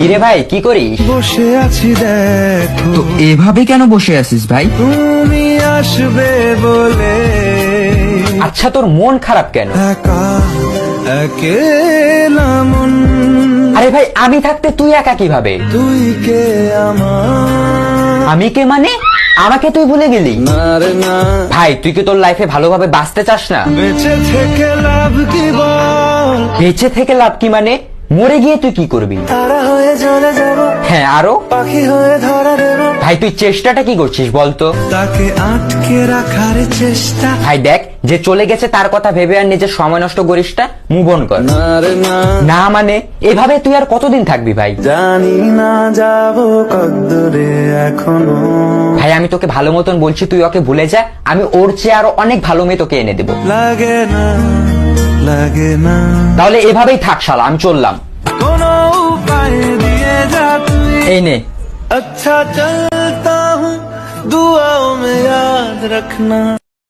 কিরে ভাই কি করিস? বসে আছি দেখো, তো এভাবে কেন বসে আছিস ভাই? তুমি আসবে বলে আচ্ছা তোর মন খারাপ কেন? একা একেলা মন, আরে ভাই আমি থাকতে তুই একা কিভাবে? তুই কে আমার? আমি কে মানে? আমাকে তুই ভুলে গেলি? না রে না, ভাই তুই কি তোর লাইফে ভালোভাবে বাঁচতে চাস না? বেঁচে থেকে লাভ কি বল? বেঁচে থেকে লাভ কি মানে? মরে গিয়ে তুই কি করবি? তারা হয়ে চলে যাব, হ্যাঁ আরো? পাখি হয়ে ধরা দেব, ভাই তুই চেষ্টাটা কি করছিস বলতো? তাকে আটকে রাখার চেষ্টা। ভাই দেখ, যে চলে গেছে তার কথা ভেবে আর নিজের সময় নষ্ট করিস না, মুভ অন কর। না রে না, না মানে এভাবে তুই আর কতদিন থাকবি ভাই? জানি না যাব কদ্দুরে এখনো। ভাই আমি তোকে ভালো মতন বলছি, তুই ওকে ভুলে যা, আমি ওর চেয়ে আরো অনেক ভালো মেয়ে তোকে এনে দেবো। লাগে না, লাগে না, তাহলে এভাবেই থাক শালা, আমি চললাম। কোনো উপায় দিয়ে যা তুই। এই নে। अच्छा चलता हूँ, दुआओं में याद रखना।